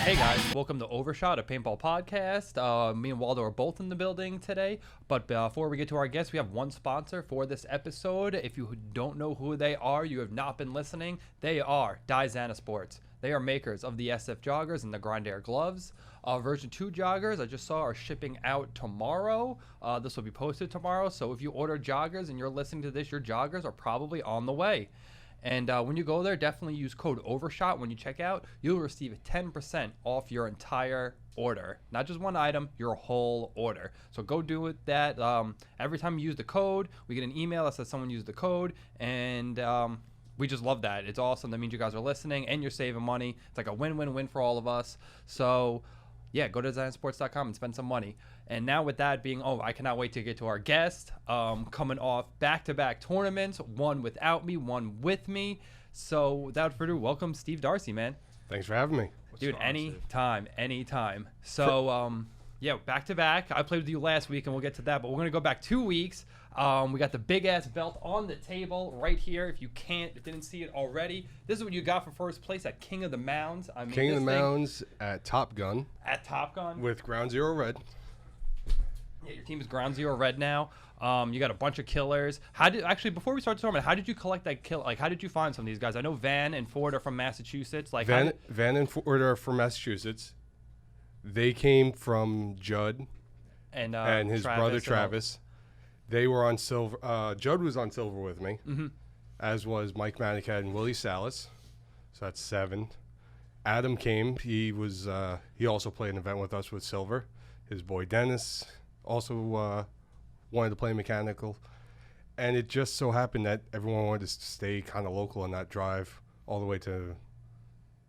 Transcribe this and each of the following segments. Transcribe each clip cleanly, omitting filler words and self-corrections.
Hey guys, welcome to Overshot, a paintball podcast. Me and Waldo are both in the building today, but before we get to our guests, we have one sponsor for this episode. If you don't know who they are, you have not been listening. They are Diazana Sports. They are makers of the SF joggers and the Grind Air gloves. Version 2 joggers I just saw are shipping out tomorrow. This will be posted tomorrow, so if you order joggers and you're listening to this, your joggers are probably on the way. And when you go there, definitely use code OVERSHOT when you check out. You'll receive 10% off your entire order. Not just one item, your whole order. So go do it. Every time you use the code, we get an email that says someone used the code. And we just love that. It's awesome. That means you guys are listening and you're saving money. It's like a win-win-win for all of us. So yeah, go to DesignSports.com and spend some money. And now with that being over, I cannot wait to get to our guest. Coming off back-to-back tournaments, one without me, one with me. So without further ado, welcome Steve Darcy, man. Thanks for having me. Dude, anytime. So yeah, back-to-back. I played with you last week, and we'll get to that. But we're going to go back 2 weeks. We got the big-ass belt on the table right here. If you didn't see it already, this is what you got for first place at King of the Mounds. I mean, King of the Mounds at Top Gun. At Top Gun. With Ground Zero Red. Yeah, your team is Ground Zero Red now. You got a bunch of killers. Before we start the tournament, how did you collect that kill? Like, how did you find some of these guys? I know Van and Ford are from Massachusetts. Like Van and Ford are from Massachusetts. They came from Judd and his brother Travis. They were on silver. Judd was on silver with me, as was Mike Manicat and Willie Salas. So that's 7. Adam came. He also played an event with us with silver. His boy Dennis also wanted to play mechanical. And it just so happened that everyone wanted to stay kind of local and not drive all the way to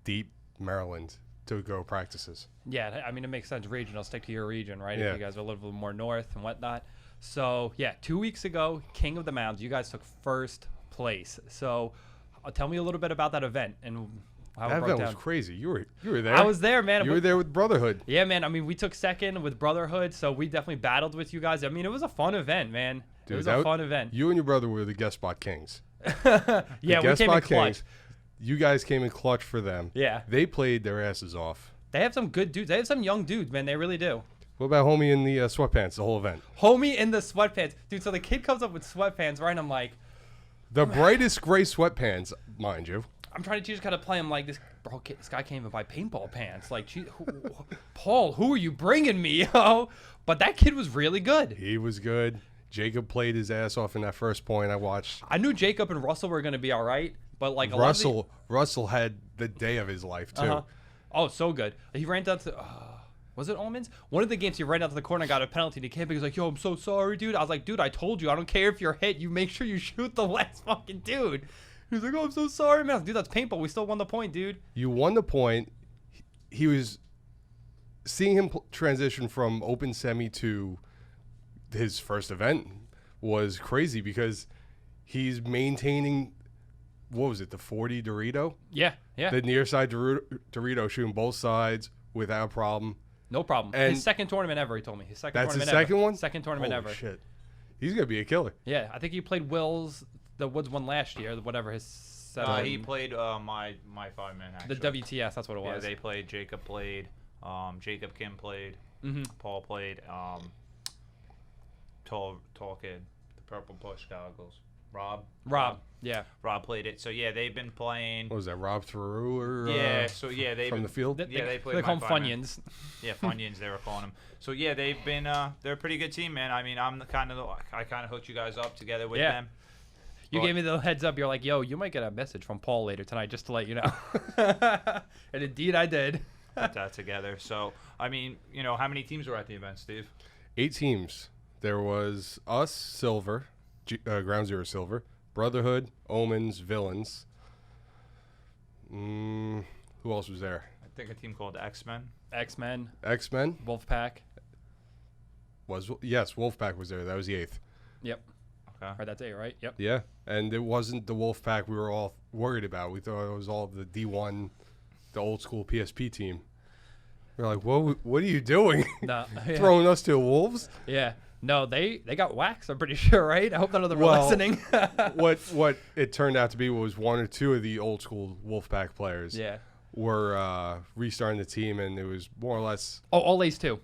deep Maryland to go practices. Yeah, I mean, it makes sense. Regional, stick to your region, right? Yeah. If you guys are a little bit more north and whatnot. So, yeah, 2 weeks ago, King of the Mounds, you guys took first place. So, tell me a little bit about that event and how That it broke event down. was crazy. You were there. I was there, man. You were there with Brotherhood. Yeah, man. I mean, we took second with Brotherhood, so we definitely battled with you guys. I mean, it was a fun event, man. Dude, it was a fun event. You and your brother were the guest spot kings. Yeah, we came in clutch. You guys came in clutch for them. Yeah. They played their asses off. They have some good dudes. They have some young dudes, man. They really do. What about homie in the sweatpants the whole event? Homie in the sweatpants. Dude, so the kid comes up with sweatpants, right? And I'm like... The brightest gray sweatpants, mind you. I'm trying to teach how to play. I'm like, this guy can't even buy paintball pants. Like, Paul, who are you bringing me, yo? But that kid was really good. He was good. Jacob played his ass off in that first point I watched. I knew Jacob and Russell were going to be all right, but like Russell had the day of his life, too. Oh, so good. He ran down to... was it Almonds? One of the games he ran out to the corner and got a penalty. And he came back. He was like, yo, I'm so sorry, dude. I was like, dude, I told you. I don't care if you're hit. You make sure you shoot the last fucking dude. He was like, oh, I'm so sorry, man. Dude, that's paintball. We still won the point, dude. You won the point. He was... Seeing him transition from open semi to his first event was crazy because he's maintaining... What was it? The 40 Dorito? Yeah. The near side Dorito shooting both sides without problem. No problem. And his second tournament ever, he told me. His second that's tournament his second ever. one? Second tournament Holy ever. Shit. He's going to be a killer. Yeah, I think he played the Woods one last year, whatever his 7. He played my 5-man, actually. The WTS, that's what it was. Yeah, they played. Jacob played. Jacob Kim played. Paul played. Tall kid. The purple push goggles. Rob. Yeah. Rob played it. So, yeah, they've been playing. What was that, Rob Theroux? Or, they from the field? They played. They call them Funyuns. Yeah, Funyuns, they were calling them. So, yeah, they've been, they're a pretty good team, man. I mean, I kind of hooked you guys up together with them. You gave me the heads up. You're like, yo, you might get a message from Paul later tonight just to let you know. And indeed I did. Put that together. So, I mean, how many teams were at the event, Steve? 8 teams. There was us, Silver, Ground Zero Silver, Brotherhood, Omens, Villains. Who else was there? I think a team called X-Men. X-Men. Wolfpack. Yes, Wolfpack was there. That was the 8th. Yep. Okay. Right, that's it, right? Yep. Yeah, and it wasn't the Wolfpack we were all worried about. We thought it was all the D1, the old school PSP team. We're like, what are you doing? No. Throwing us to wolves? Yeah. No, they got waxed, I'm pretty sure, right? I hope none of them were listening. what it turned out to be was one or two of the old school Wolfpack players were restarting the team, and it was more or less. Oh, all A's too.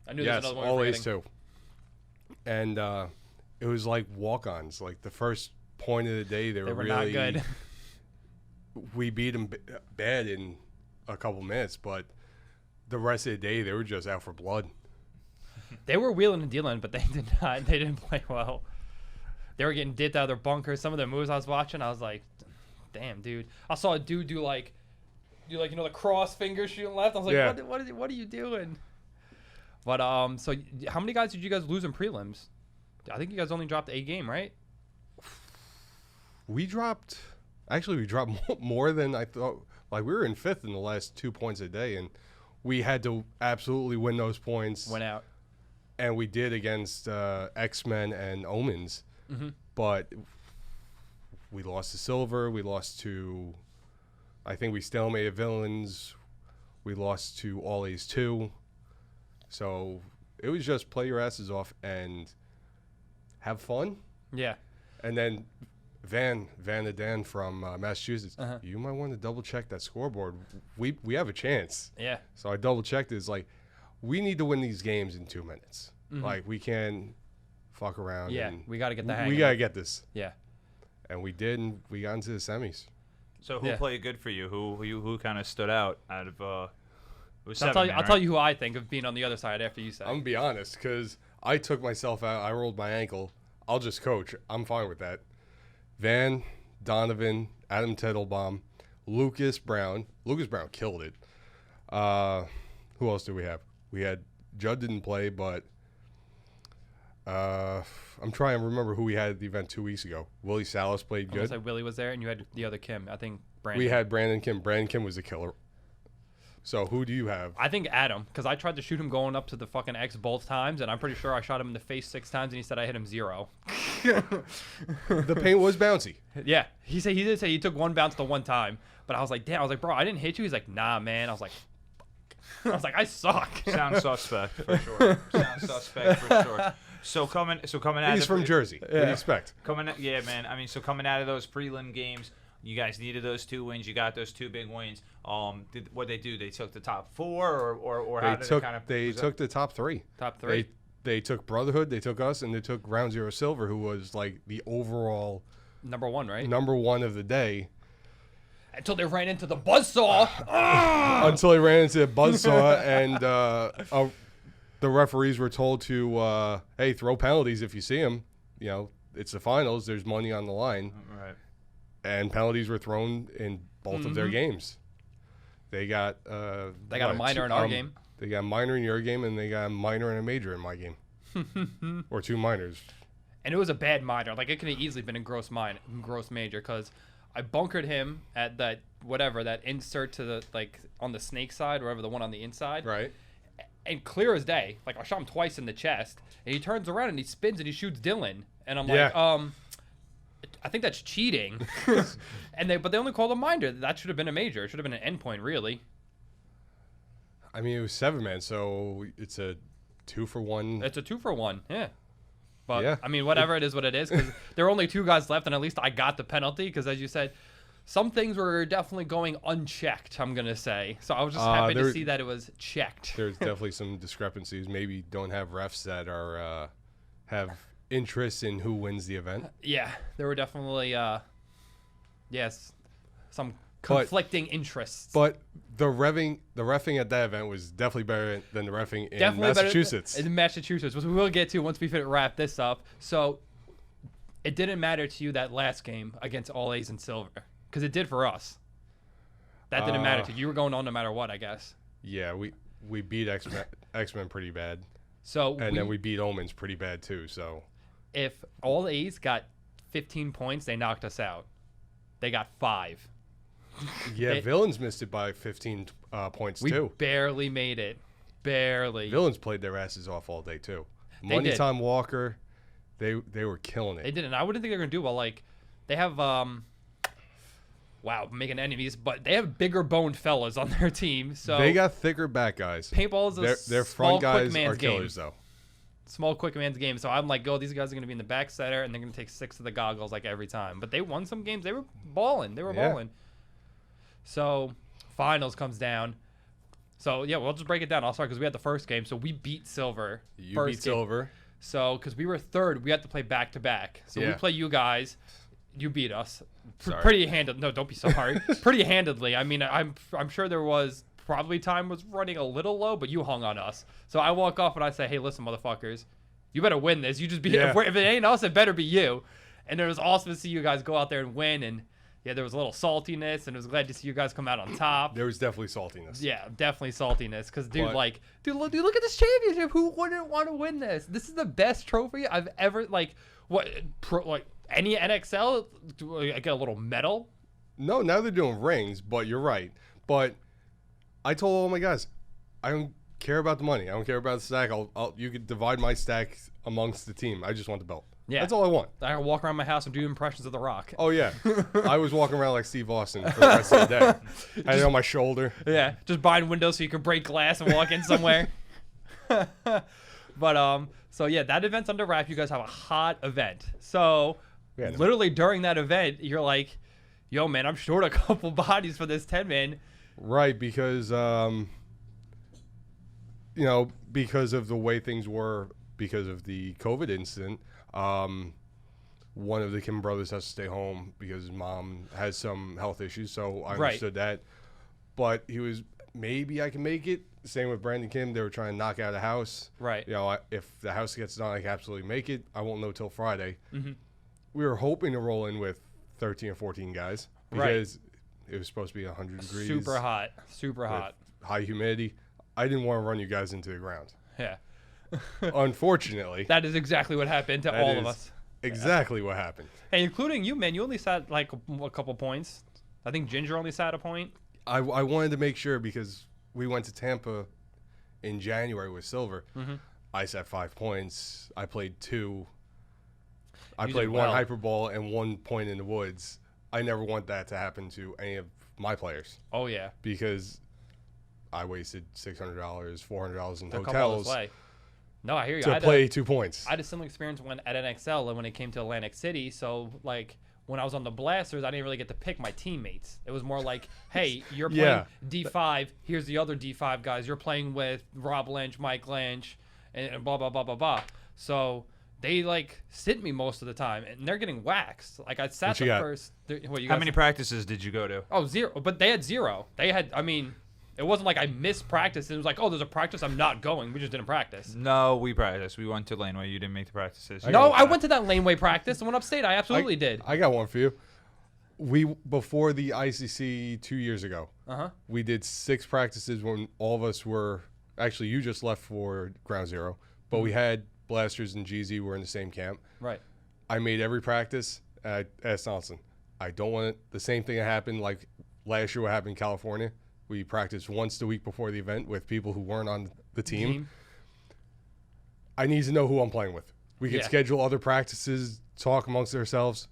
I knew there was Yes, another one. all A's too. And it was like walk-ons. Like the first point of the day, they were really not good. We beat them bad in a couple minutes, but the rest of the day they were just out for blood. They were wheeling and dealing, but they did not. They didn't play well. They were getting dipped out of their bunkers. Some of the moves I was watching, I was like, "Damn, dude!" I saw a dude do like the cross finger shooting left. I was like, "What are you doing?" But so how many guys did you guys lose in prelims? I think you guys only dropped a game, right? We dropped more than I thought. Like we were in 5th in the last 2 points a day, and we had to absolutely win those points. Went out. And we did against X-Men and Omens. Mm-hmm. But we lost to Silver. We lost to, I think we stalemated Villains. We lost to All A's 2. So it was just play your asses off and have fun. Yeah. And then Van the Dan from Massachusetts, you might want to double check that scoreboard. We have a chance. Yeah. So I double checked. It's like, we need to win these games in 2 minutes. Mm-hmm. Like we can't fuck around. Yeah, we got to get the hang. We got to get this. Yeah. And we did, and we got into the semis. So who played good for you? Who kind of stood out of? It was I'll tell you who I think of being on the other side after you say. I'm gonna be honest, because I took myself out. I rolled my ankle. I'll just coach. I'm fine with that. Van, Donovan, Adam Tettlebaum, Lucas Brown. Lucas Brown killed it. Who else do we have? We had Judd didn't play, but I'm trying to remember who we had at the event 2 weeks ago. Willie Salas played good. Like Willie was there, and you had the other Kim. I think Brandon. We had Brandon Kim. Brandon Kim was a killer. So who do you have? I think Adam, because I tried to shoot him going up to the fucking X both times, and I'm pretty sure I shot him in the face 6 times, and he said I hit him 0. The paint was bouncy. Yeah, he did say he took 1 bounce the 1 time, but I was like, damn. I was like, bro, I didn't hit you. He's like, nah, man. I was like, I was like, I suck. Sound suspect for sure. Sound suspect for sure. So coming out. He's from Jersey. What do you expect? Yeah, man. I mean, so coming out of those prelim games, you guys needed those 2 wins. You got those 2 big wins. What they do? They took the top 4, or how did it kind of? They took the top 3. Top 3. They took Brotherhood. They took us, and they took Ground Zero Silver, who was like the overall number 1, right? Number 1 of the day. Until they ran into the buzzsaw. Until they ran into the buzzsaw, and the referees were told to, hey, throw penalties if you see them. You know, it's the finals. There's money on the line. Right. And penalties were thrown in both of their games. They got a minor in our game. They got a minor in your game, and they got a minor and a major in my game. Or 2 minors. And it was a bad minor. Like, it could have easily been a gross major, because I bunkered him at that insert to the, like, on the snake side, wherever the one on the inside. Right. And clear as day, like, I shot him twice in the chest, and he turns around and he spins and he shoots Dylan. And I'm like, I think that's cheating. But they only called a minor. That should have been a major. It should have been an endpoint, really. I mean, it was 7-man, so it's a 2-for-1. It's a 2-for-1, yeah. But, yeah. I mean, whatever it is, what it is. Because there were only 2 guys left, and at least I got the penalty. Because, as you said, some things were definitely going unchecked, I'm going to say. So I was just happy to see that it was checked. There's definitely some discrepancies. Maybe don't have refs that are have interest in who wins the event. Yeah, there were definitely, some conflicting interests. But the reffing at that event was definitely better than the reffing in Massachusetts. In Massachusetts, which we will get to once we wrap this up. So it didn't matter to you that last game against All A's and Silver, because it did for us. That didn't matter to you. You were going on no matter what, I guess. Yeah, we beat X-Men pretty bad. Then we beat Omens pretty bad too. So if All A's got 15 points, they knocked us out. They got 5. Yeah, Villains missed it by 15 points too. We barely made it. Barely. Villains played their asses off all day too. Money Time Walker, they were killing it. They did, and I wouldn't think they're gonna do well. Like, they have making enemies, but they have bigger boned fellas on their team. So they got thicker back guys. Paintball is their front guys are killers though. Small quick man's game. So I'm like, these guys are going to be in the back center, and they're going to take 6 of the goggles like every time. But they won some games. They were balling. So finals comes down. So, yeah, we'll just break it down. I'll start because we had the first game. So, we beat Silver. You beat Silver. So, because we were third, we had to play back-to-back. So, we play you guys. You beat us. Pretty handedly. No, don't be sorry. Pretty handedly. I mean, I'm sure there was probably time was running a little low, but you hung on us. So, I walk off and I say, hey, listen, motherfuckers. You better win this. You just beat if it ain't us, it better be you. And it was awesome to see you guys go out there and win. And, yeah, there was a little saltiness, and I was glad to see you guys come out on top. There was definitely saltiness. Yeah, definitely saltiness. Because, dude, look at this championship. Who wouldn't want to win this? This is the best trophy I've ever, any NXL? Do I get a little medal? No, now they're doing rings, but you're right. But I told all my guys, I don't care about the money. I don't care about the stack. You could divide my stack amongst the team. I just want the belt. Yeah. That's all I want. I can walk around my house and do impressions of The Rock. Oh, yeah. I was walking around like Steve Austin for the rest of the day. I had it on my shoulder. Yeah, just buying windows so you can break glass and walk in somewhere. But, so, yeah, that event's under wrap. You guys have a hot event. So, literally during that event, you're like, yo, man, I'm short a couple bodies for this 10-man. Right, because, because of the way things were, because of the COVID incident, one of the Kim brothers has to stay home because his mom has some health issues, so I understood that. But he was, maybe I can make it. Same with Brandon Kim. They were trying to knock out a house. Right. If the house gets done, I can absolutely make it. I won't know till Friday. Mm-hmm. We were hoping to roll in with 13 or 14 guys because it was supposed to be 100 degrees. Super hot. Super hot. High humidity. I didn't want to run you guys into the ground. Yeah. Unfortunately. That is exactly what happened to all of us. Exactly what happened. Hey, including you, man. You only sat like a couple points. I think Ginger only sat a point. I wanted to make sure because we went to Tampa in January with Silver. Mm-hmm. I sat 5 points. I played 2. I played one hyperball and 1 point in the woods. I never want that to happen to any of my players. Oh, yeah. Because I wasted $600, $400 in hotels. No, I hear you. To play 2 points. I had a similar experience at NXL and when it came to Atlantic City. So, like, when I was on the Blasters, I didn't really get to pick my teammates. It was more like, hey, you're playing D5. Here's the other D5 guys. You're playing with Rob Lynch, Mike Lynch, and blah, blah, blah, blah, blah. So they, like, sit me most of the time, and they're getting waxed. Like, I sat the first. How many practices did you go to? Oh, 0. But they had 0. They had, I mean... It wasn't like I missed practice. It was like, oh, there's a practice. I'm not going. We just didn't practice. No, we practiced. We went to Laneway. You didn't make the practices. I went to that Laneway practice and went upstate. I absolutely did. I got one for you. Before the ICC 2 years ago, we did 6 practices when all of us were – actually, you just left for Ground Zero. But we had Blasters and GZ were in the same camp. Right. I made every practice at Donaldson. I don't want the same thing to happen like last year what happened in California. We practiced once the week before the event with people who weren't on the team. I need to know who I'm playing with. We can schedule other practices, talk amongst ourselves.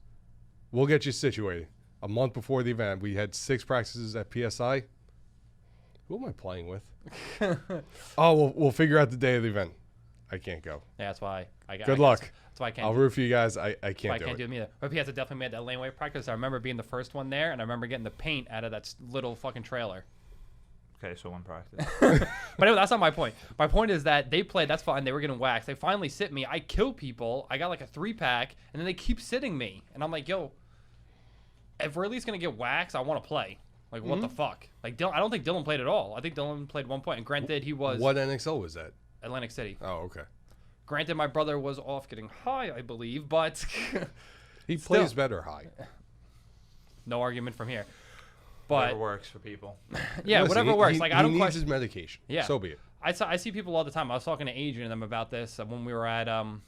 We'll get you situated. A month before the event, we had 6 practices at PSI. Who am I playing with? We'll figure out the day of the event. I can't go. Yeah, that's why. Good luck. That's why I can't. I'll root for you guys. I can't do it. I can't do it either. But PS definitely made that laneway practice. I remember being the first one there, and I remember getting the paint out of that little fucking trailer. Okay, so one practice. But anyway, that's not my point. My point is that they played. That's fine. They were getting waxed. They finally sit me. I kill people. I got like a 3-pack, and then they keep sitting me. And I'm like, yo, if we're at least going to get waxed, I want to play. Like, what the fuck? Like, I don't think Dylan played at all. I think Dylan played 1 point. And granted, he was... What NXL was that? Atlantic City. Oh, okay. Granted, my brother was off getting high, I believe, but... He plays better high. No argument from here. But whatever works for people. Yeah, listen, whatever works. Like, I don't he needs question his medication. Yeah. So be it. I see people all the time. I was talking to Adrian and them about this when we were at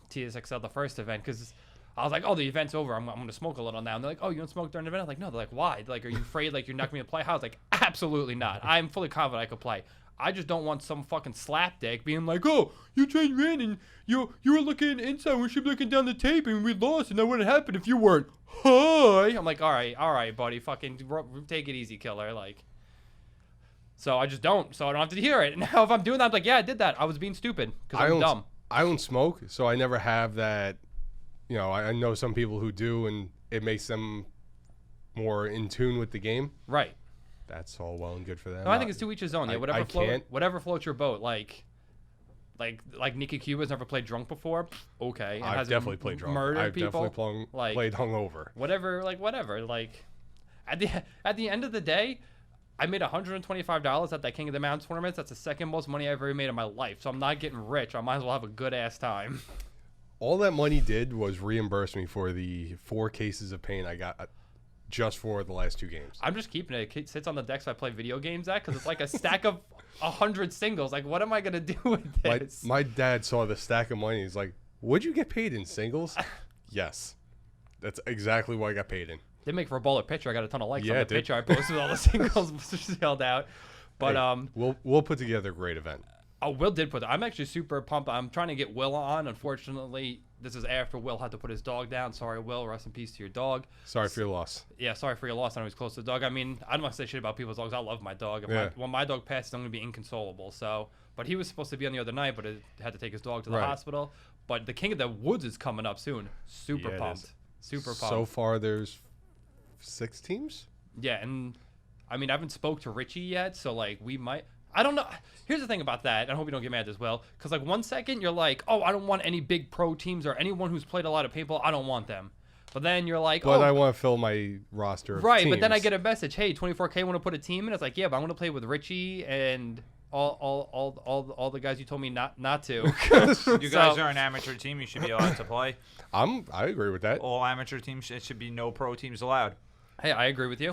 TSXL, the first event, because I was like, oh, the event's over. I'm going to smoke a little now. And they're like, oh, you don't smoke during the event? I'm like, no. They're like, why? Like, are you afraid like you're not going to play? I was like, absolutely not. I'm fully confident I could play. I just don't want some fucking slapdick being like, oh, you changed in and you were looking inside. We should be looking down the tape and we lost. And that wouldn't happen if you weren't high. I'm like, all right, buddy. Fucking take it easy, killer. Like, so I just don't. So I don't have to hear it. Now, if I'm doing that, I'm like, yeah, I did that. I was being stupid because I'm dumb. I don't smoke, so I never have that. You know, I know some people who do, and it makes them more in tune with the game. Right. That's all well and good for them. No, I think it's to each his own. Yeah, whatever floats your boat. Like Nikki Cuba's never played drunk before. Okay, I've definitely played drunk. Murdered people. I've definitely played hungover. Whatever. Like at the end of the day, I made $125 at that King of the Mounds tournament. That's the second most money I ever made in my life. So I'm not getting rich. I might as well have a good ass time. All that money did was reimburse me for the 4 cases of paint I got just for the last 2 games. I'm just keeping it. It sits on the deck so I play video games at, because it's like a stack of 100 singles. Like, what am I going to do with this? My dad saw the stack of money. He's like, would you get paid in singles? Yes. That's exactly what I got paid in. Did make for a baller picture. I got a ton of likes on the picture I posted with all the singles yelled out. But hey, we'll put together a great event. Oh, Will did put. I'm actually super pumped. I'm trying to get Will on. Unfortunately, this is after Will had to put his dog down. Sorry, Will. Rest in peace to your dog. Sorry for your loss. Yeah, sorry for your loss. I know he's close to the dog. I mean, I don't want to say shit about people's dogs. I love my dog. When my dog passes, I'm going to be inconsolable. So, but he was supposed to be on the other night, but it had to take his dog to the hospital. But the King of the Woods is coming up soon. Super pumped. Super pumped. So far, there's 6 teams. Yeah, and I mean, I haven't spoke to Richie yet, so like we might. I don't know. Here's the thing about that. I hope you don't get mad as well. Because, like, 1 second, you're like, oh, I don't want any big pro teams or anyone who's played a lot of paintball. I don't want them. But then you're like, but I want to fill my roster of teams. But then I get a message, hey, 24K want to put a team in? It's like, yeah, but I want to play with Richie and all the guys you told me not to. You guys are an amateur team. You should be allowed to play. I agree with that. All amateur teams, it should be no pro teams allowed. Hey, I agree with you.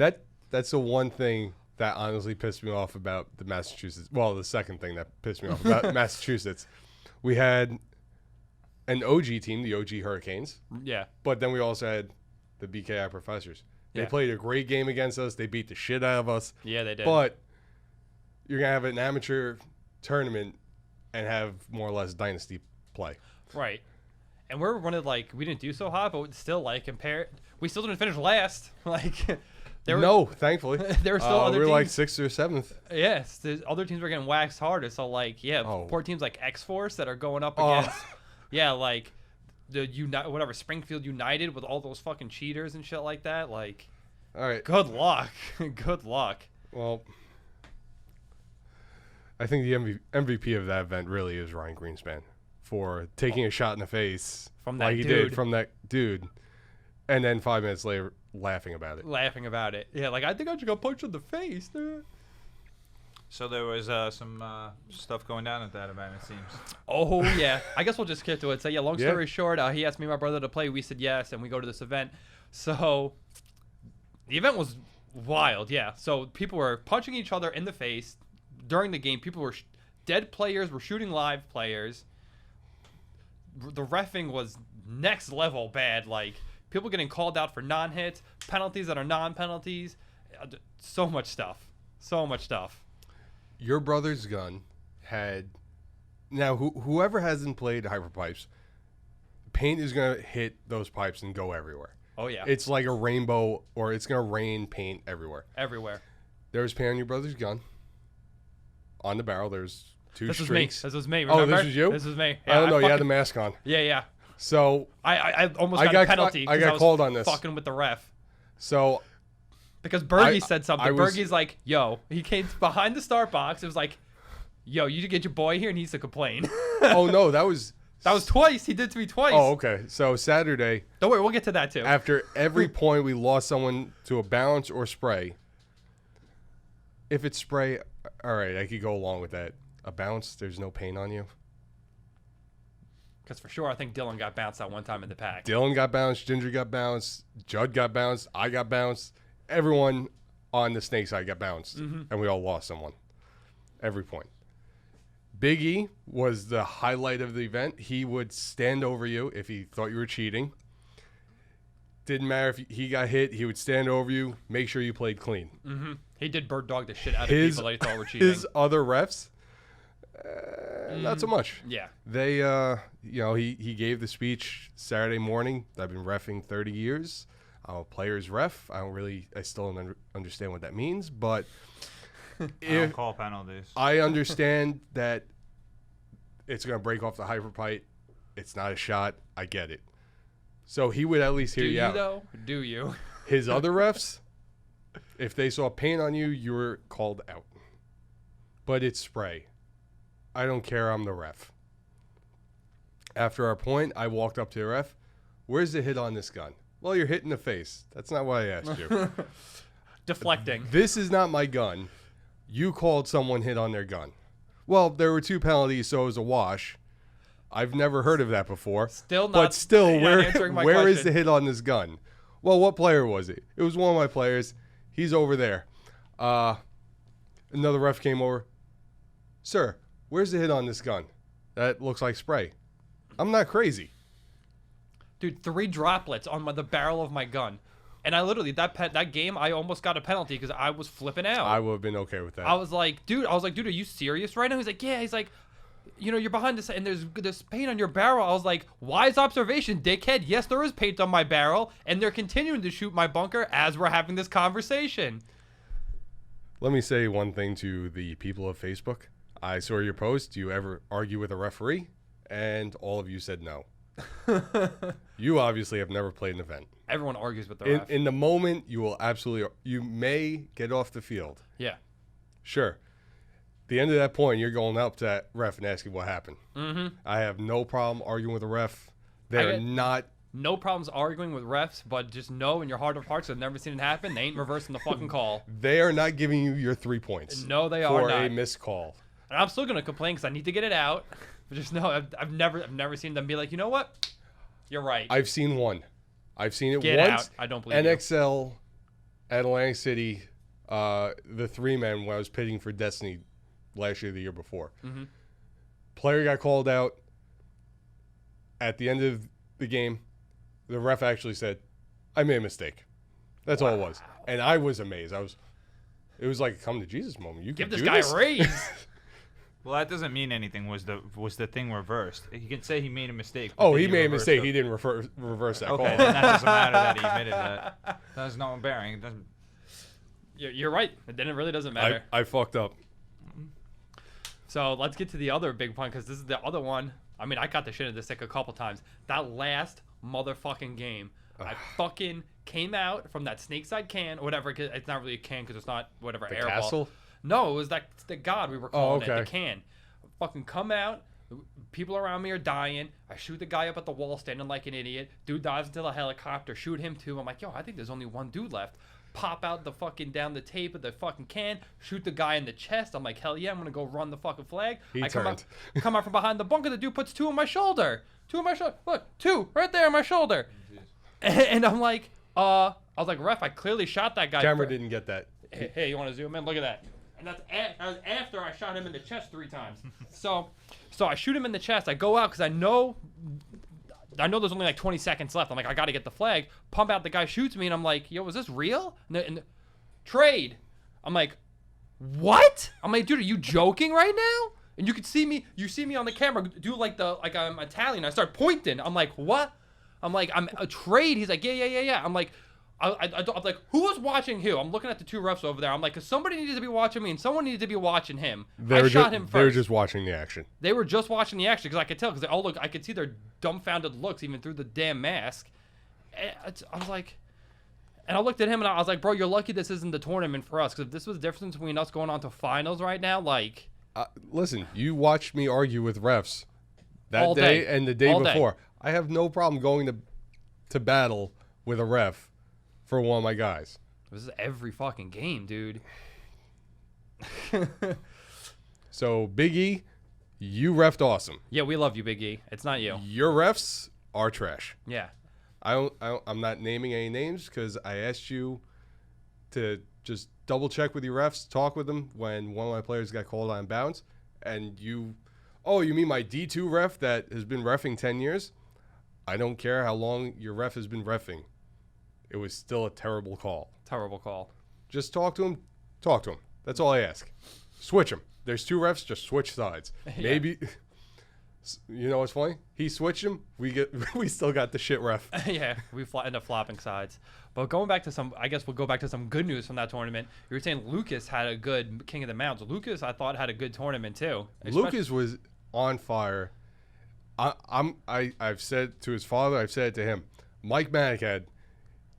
That's the one thing that honestly pissed me off about the Massachusetts. Well, the second thing that pissed me off about Massachusetts. We had an OG team, the OG Hurricanes. Yeah. But then we also had the BKI Professors. They played a great game against us. They beat the shit out of us. Yeah, they did. But you're going to have an amateur tournament and have more or less dynasty play. Right. And we're one of, like, we didn't do so hot, but still, like, we still didn't finish last. Like... thankfully. There were still other teams. We were like 6th or 7th. Yes, the other teams were getting waxed harder. So, like, poor teams like X-Force that are going up against, like the Springfield United with all those fucking cheaters and shit like that. Like, all right, good luck, good luck. Well, I think the MVP of that event really is Ryan Greenspan for taking a shot in the face from that he did from that dude, and then 5 minutes later. Laughing about it. Yeah, like, I think I should go punch in the face. So there was some stuff going down at that event, it seems. Oh, yeah. I guess we'll just skip to it. So, yeah, long story short, he asked me and my brother to play. We said yes, and we go to this event. So the event was wild, yeah. So people were punching each other in the face during the game. People were dead players were shooting live players. The reffing was next level bad, like... People getting called out for non-hits, penalties that are non-penalties. So much stuff. Your brother's gun had... Now, whoever hasn't played hyper pipes, paint is going to hit those pipes and go everywhere. Oh, yeah. It's like a rainbow, or it's going to rain paint everywhere. Everywhere. There was paint on your brother's gun. On the barrel, there's 2 streaks. This was me. Remember? Oh, this was you? This was me. Yeah, I don't know. You had the mask on. Yeah. So I almost got a penalty. I got called on this. Fucking with the ref. So because Bergie said something. Bergie's like, "Yo," he came behind the start box. It was like, "Yo, you should get your boy here, and he needs to complain." Oh no, that was twice. He did to me twice. Oh, okay. So Saturday. Don't worry, we'll get to that too. After every point, we lost someone to a bounce or spray. If it's spray, all right, I could go along with that. A bounce, there's no paint on you. Because for sure, I think Dylan got bounced that one time in the pack. Dylan got bounced. Ginger got bounced. Judd got bounced. I got bounced. Everyone on the snake side got bounced. Mm-hmm. And we all lost someone. Every point. Big E was the highlight of the event. He would stand over you if he thought you were cheating. Didn't matter if he got hit. He would stand over you, make sure you played clean. Mm-hmm. He did bird dog the shit out of people that he thought were cheating. His other refs... not so much. Yeah. They, he gave the speech Saturday morning. I've been reffing 30 years. I'm a player's ref. I still don't understand what that means, but I don't call penalties. I understand that it's going to break off the hyper pipe. It's not a shot. I get it. So he would at least hear you out. Do you? His other refs, If they saw paint on you, you were called out. But it's spray. I don't care. I'm the ref. After our point, I walked up to the ref. Where's the hit on this gun? Well, you're hit in the face. That's not what I asked you. Deflecting. This is not my gun. You called someone hit on their gun. Well, there were 2 penalties, so it was a wash. I've never heard of that before. But still, where is the hit on this gun? Well, what player was it? It was one of my players. He's over there. Another ref came over. Sir, where's the hit on this gun? That looks like spray. I'm not crazy. Dude, 3 droplets on the barrel of my gun. And I literally, that game, I almost got a penalty because I was flipping out. I would have been okay with that. I was like, dude, are you serious right now? He's like, yeah. He's like, you're behind this, and there's paint on your barrel. I was like, wise observation, dickhead. Yes, there is paint on my barrel, and they're continuing to shoot my bunker as we're having this conversation. Let me say one thing to the people of Facebook. I saw your post. Do you ever argue with a referee? And all of you said no. You obviously have never played an event. Everyone argues with the ref. In the moment, you may get off the field. Yeah. Sure. The end of that point, you're going up to that ref and asking what happened. Mm-hmm. I have no problem arguing with a ref. No problems arguing with refs, but just know in your heart of hearts, I've never seen it happen. They ain't reversing the fucking call. They are not giving you your 3 points. No, they are not. For a missed call. And I'm still gonna complain because I need to get it out. But just know, I've never seen them be like, you know what? You're right. I've seen one. I've seen it Get once. Out. I don't believe NXL at Atlantic City, the 3-man when I was pitting for Destiny last year, the year before. Mm-hmm. Player got called out at the end of the game. The ref actually said, I made a mistake. That's all it was. And I was amazed. It was like a come to Jesus moment. You give this guy a raise. Well, that doesn't mean anything. Was the thing reversed? He can say he made a mistake. Oh, he made a mistake. He didn't reverse that call. Okay, then that doesn't matter that he admitted that. That's no bearing. It doesn't. You're right. It really doesn't matter. I fucked up. So let's get to the other big point because this is the other one. I mean, I got the shit of this stick a couple times. That last motherfucking game, I fucking came out from that Snakeside can or whatever. It's not really a can because it's not whatever the airball. Castle? No, it was the God we were calling it. The can. Fucking come out. People around me are dying. I shoot the guy up at the wall standing like an idiot. Dude dives into the helicopter. Shoot him too. I'm like, yo, I think there's only one dude left. Pop out the fucking down the tape of the fucking can. Shoot the guy in the chest. I'm like, hell yeah, I'm gonna go run the fucking flag. I come out from behind the bunker. The dude puts 2 on my shoulder. 2 on my shoulder. Look, 2 right there on my shoulder. And I'm like, I was like, ref, I clearly shot that guy. Camera didn't get that. Hey, you want to zoom in? Look at that. And that was after I shot him in the chest 3 times. So I shoot him in the chest. I go out because I know there's only like 20 seconds left. I'm like, I got to get the flag. Pump out. The guy shoots me, and I'm like, yo, is this real? And trade. I'm like, what? I'm like, dude, are you joking right now? And you see me on the camera do like I'm Italian. I start pointing. I'm like, what? I'm like, I'm a trade. He's like, yeah. I'm like, I'm like, who was watching who? I'm looking at the 2 refs over there. I'm like, because somebody needed to be watching me and someone needed to be watching him. I shot him first. They were just watching the action. They were just watching the action because I could tell because I could see their dumbfounded looks even through the damn mask. I was like, and I looked at him and I was like, bro, you're lucky this isn't the tournament for us because if this was the difference between us going on to finals right now, like. Listen, you watched me argue with refs that day and the day before. I have no problem going to battle with a ref for one of my guys. This is every fucking game, dude. So, Big E, you refed awesome. Yeah, we love you, Big E. It's not you. Your refs are trash. Yeah. I'm not naming any names because I asked you to just double check with your refs, talk with them when one of my players got called on bounds, and you mean my D2 ref that has been reffing 10 years? I don't care how long your ref has been reffing. It was still a terrible call. Terrible call. Just talk to him. Talk to him. That's all I ask. Switch him. There's 2 refs. Just switch sides. Yeah. Maybe. You know what's funny? He switched him. We still got the shit ref. Yeah, we end up flopping sides. But going back to I guess we'll go back to some good news from that tournament. You were saying Lucas had a good King of the Mounds. Lucas, I thought, had a good tournament too. Lucas was on fire. I've said to his father, I've said it to him. Mike Manicat,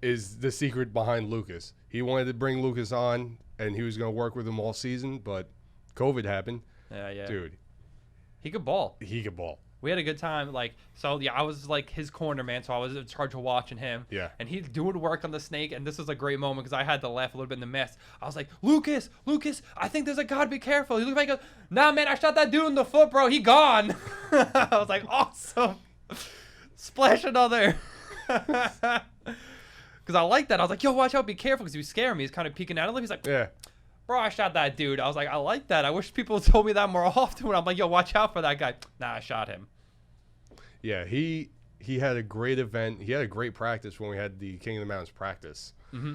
is the secret behind Lucas. He wanted to bring Lucas on, and he was going to work with him all season, but COVID happened. Yeah. Dude. He could ball. We had a good time. I was like his corner man, so I was in charge of watching him. Yeah. And he's doing work on the snake, and this was a great moment because I had to laugh a little bit in the mess. I was like, Lucas, I think there's a guy. Be careful. He looked like, nah, man, I shot that dude in the foot, bro. He gone. I was like, awesome. Splash another. Because I like that. I was like, yo, watch out, be careful, because he was scaring me. He's kind of peeking out. He's like, yeah. Bro, I shot that dude. I was like, I like that. I wish people told me that more often. When I'm like, yo, watch out for that guy. Nah, I shot him. Yeah, he had a great event. He had a great practice when we had the King of the Mountains practice. Mm-hmm.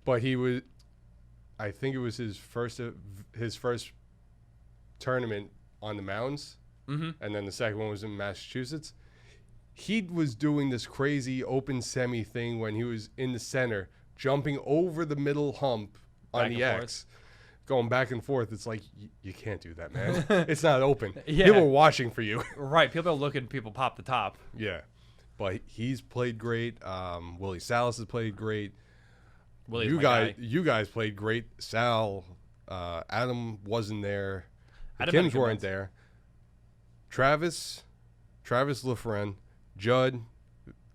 But I think it was his first tournament on the mounds, and then the second one was in Massachusetts. He was doing this crazy open semi thing when he was in the center, jumping over the middle hump on the X, going back and forth. It's like, you can't do that, man. It's not open. Yeah. People are watching for you. Right. People are looking. People pop the top. Yeah. But he's played great. Willie Salas has played great. You guys played great. Sal, Adam wasn't there. The Kims weren't there. Travis LaFren, Judd,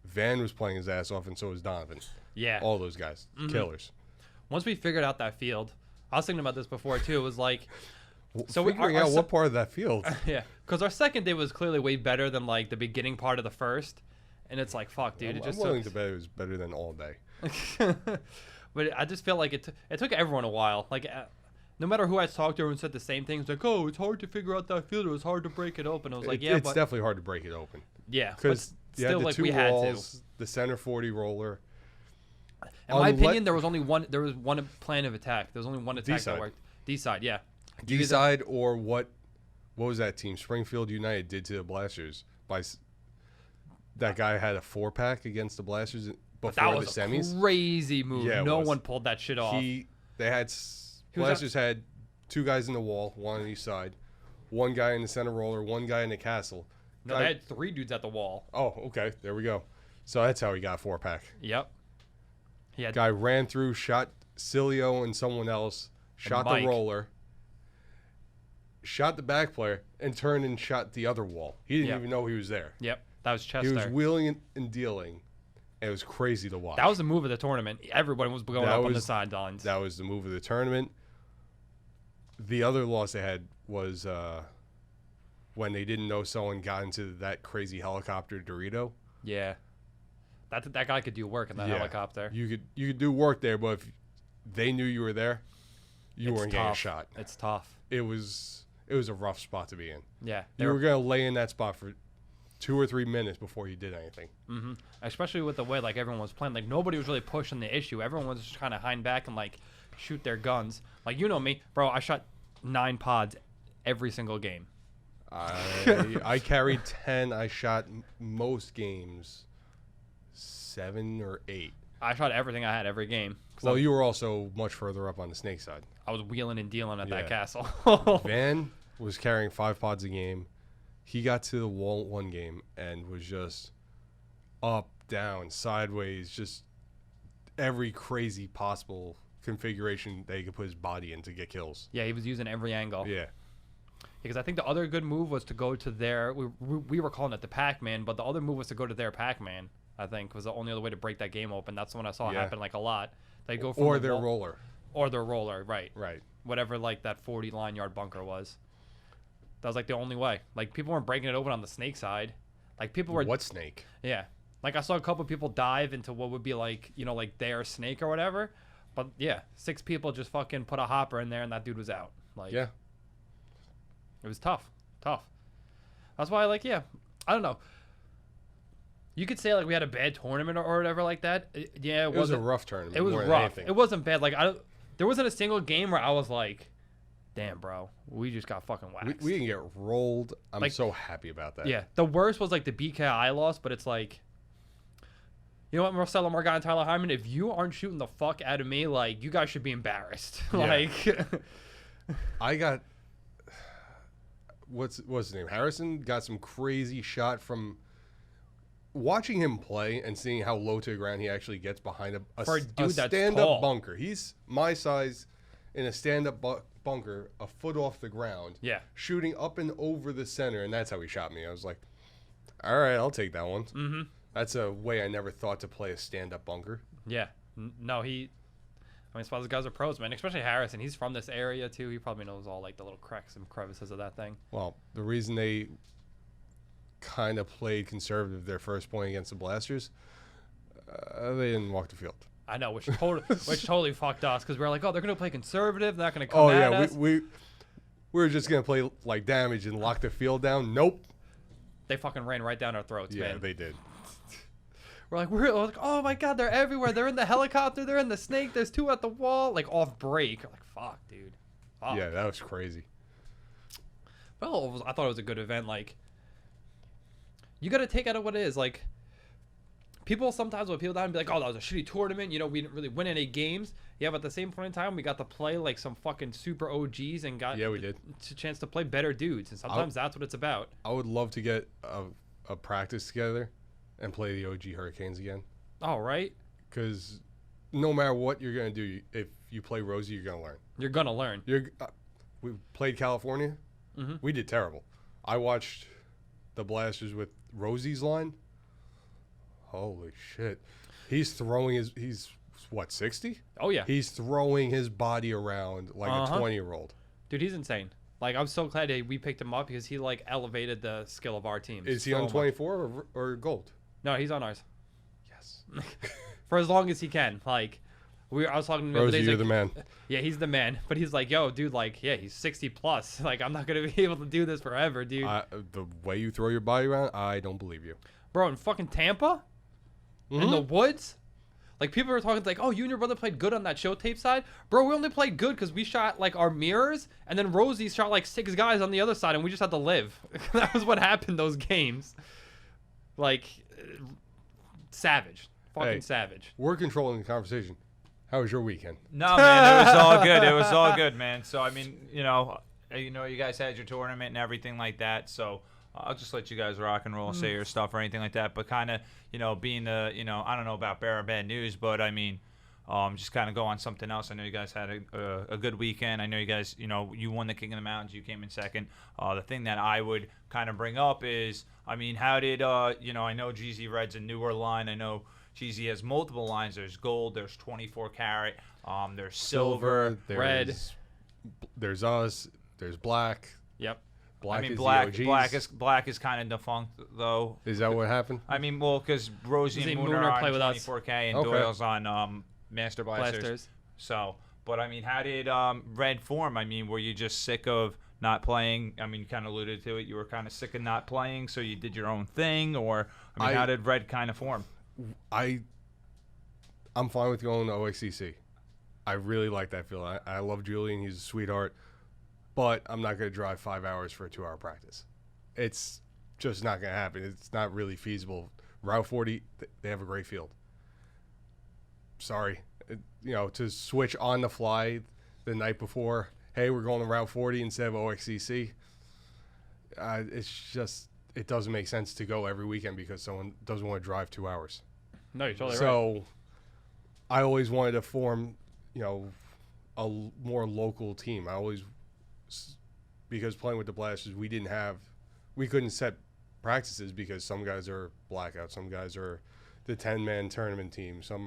Van was playing his ass off, and so was Donovan. Yeah. All those guys. Killers. Once we figured out that field, I was thinking about this before too. It was like, figuring out what part of that field. Yeah, because our second day was clearly way better than like the beginning part of the first, and it's like, fuck, dude. I'm willing to bet it was better than all day. But I just felt like it took everyone a while. Like, no matter who I talked to, everyone said the same things. Like, oh, it's hard to figure out that field. It was hard to break it open. I was like, yeah, it's definitely hard to break it open. Yeah, because still, the like, two we walls, had to. The center 40 roller. In my opinion, there was one plan of attack. There was only one attack that worked. D side, yeah. D side, or what was that team? Springfield United did to the Blasters that guy had a 4-pack against the Blasters before the semis. That was a crazy move. Yeah, no one pulled that shit off. Blasters had 2 guys in the wall, one on each side, 1 guy in the center roller, 1 guy in the castle. No, they had 3 dudes at the wall. Oh, okay. There we go. So that's how he got 4-pack. Yep. Guy ran through, shot Cilio and someone else, shot the roller, shot the back player, and turned and shot the other wall. He didn't even know he was there. Yep. That was Chester. He was wheeling and dealing. It was crazy to watch. That was the move of the tournament. Everybody was going up on the sidelines. That was the move of the tournament. The other loss they had was when they didn't know someone got into that crazy helicopter Dorito. Yeah. That guy could do work in that helicopter. You could do work there, but if they knew you were there, you weren't getting a shot. It's tough. It was a rough spot to be in. Yeah. You were going to lay in that spot for 2 or 3 minutes before you did anything. Mm-hmm. Especially with the way like everyone was playing. Like nobody was really pushing the issue. Everyone was just kind of hiding back and like shoot their guns. Like, you know me, bro. I shot 9 pods every single game. I carried 10. I shot most games 7 or 8. I shot everything I had every game. Well, you were also much further up on the snake side. I was wheeling and dealing at that castle. Van was carrying 5 pods a game. He got to the wall one game and was just up, down, sideways, just every crazy possible configuration that he could put his body in to get kills. Yeah, he was using every angle. Yeah. Because I think the other good move was to go to their... We were calling it the Pac-Man, but the other move was to go to their Pac-Man, I think, was the only other way to break that game open. That's the one I saw happen like a lot. They go from their roller. Or their roller, right. Right. Whatever like that 40-line-yard bunker was. That was like the only way. Like people weren't breaking it open on the snake side. Like people were... What snake? Yeah. Like I saw a couple people dive into what would be like, you know, like their snake or whatever. But yeah, 6 people just fucking put a hopper in there and that dude was out. Like, yeah. It was tough. That's why, like, yeah, I don't know. You could say, like, we had a bad tournament or whatever like that. Yeah, it was a rough tournament. It was rough. It wasn't bad. Like, there wasn't a single game where I was like, damn, bro, we just got fucking waxed. We didn't get rolled. I'm like, so happy about that. Yeah. The worst was, like, the BKI loss, but it's like, you know what, Marcelo Margot and Tyler Hyman, if you aren't shooting the fuck out of me, like, you guys should be embarrassed. Yeah. Like, I got... What's his name? Harrison got some crazy shot from watching him play and seeing how low to the ground he actually gets behind a stand-up tall. bunker. He's my size in a stand-up bunker, a foot off the ground. Yeah. Shooting up and over the center, and that's how he shot me. I was like, all right, I'll take that one. Mm-hmm. That's a way I never thought to play a stand-up bunker. Yeah. No, these guys are pros, man. Especially Harrison. He's from this area, too. He probably knows all, like, the little cracks and crevices of that thing. Well, the reason they kind of played conservative their first point against the Blasters, they didn't walk the field. I know, which totally fucked us because we were like, oh, they're going to play conservative. They're not going to come at us. We were just going to play, like, damage and lock the field down. Nope. They fucking ran right down our throats, man. Yeah, they did. We're like, oh my God, they're everywhere. They're in the helicopter. They're in the snake. There's two at the wall, like off break. I'm like, fuck, dude. Fuck. Yeah, that was crazy. Well, I thought it was a good event. Like, you got to take out of what it is. Like, people sometimes when people down and be like, oh, that was a shitty tournament. You know, we didn't really win any games. Yeah, but at the same point in time, we got to play like some fucking super OGs and got we did. A chance to play better dudes. And sometimes that's what it's about. I would love to get a practice together and play the OG Hurricanes again. Oh, right? Because no matter what you're going to do, if you play Rosie, you're going to learn. You're going to learn. We played California. Mm-hmm. We did terrible. I watched the Blasters with Rosie's line. Holy shit. He's throwing he's what, 60? Oh, yeah. He's throwing his body around like a 20-year-old. Dude, he's insane. Like, I'm so glad we picked him up because he, like, elevated the skill of our team. Is he on 24 or gold? No, he's on ours. Yes. For as long as he can. Like, I was talking to him Rosie, the other day. You're like, the man. Yeah, he's the man. But he's like, yo, dude, like, yeah, he's 60 plus. Like, I'm not going to be able to do this forever, dude. The way you throw your body around, I don't believe you. Bro, in fucking Tampa? In the woods? Like, people were talking like, oh, you and your brother played good on that show tape side. Bro, we only played good because we shot, like, our mirrors. And then Rosie shot, like, 6 guys on the other side. And we just had to live. That was what happened those games. Like, savage. Fucking savage. We're controlling the conversation. How was your weekend? No, man, it was all good. It was all good, man. So, I mean, you guys had your tournament and everything like that. So, I'll just let you guys rock and roll, say your stuff or anything like that. But kind of, being the, I don't know about bear or bad news, but I mean, just kind of go on something else. I know you guys had a good weekend. I know you guys, you won the King of the Mountains. You came in second. The thing that I would kind of bring up is, I mean, how did, I know GZ Red's a newer line. I know GZ has multiple lines. There's gold. There's 24 karat. There's silver. Red. There's us. There's black. Yep. Black black is kind of defunct though. Is that what happened? I mean, well, because Rosie and Moon are on 24K and Doyle's on Master Blasters. So, but I mean, how did Red form? I mean, were you just sick of not playing? I mean, you kind of alluded to it. You were kind of sick of not playing, so you did your own thing, or how did Red kind of form? I'm fine with going to OXCC. I really like that field. I love Julian. He's a sweetheart. But I'm not going to drive 5 hours for a 2-hour practice. It's just not going to happen. It's not really feasible. Route 40, they have a great field. Sorry. To switch on the fly the night before, hey, we're going to Route 40 instead of OXCC, it doesn't make sense to go every weekend because someone doesn't want to drive 2 hours. No, you're totally right. So I always wanted to form, a more local team. Because playing with the Blasters, we couldn't set practices because some guys are blackout, some guys are the 10-man tournament team, so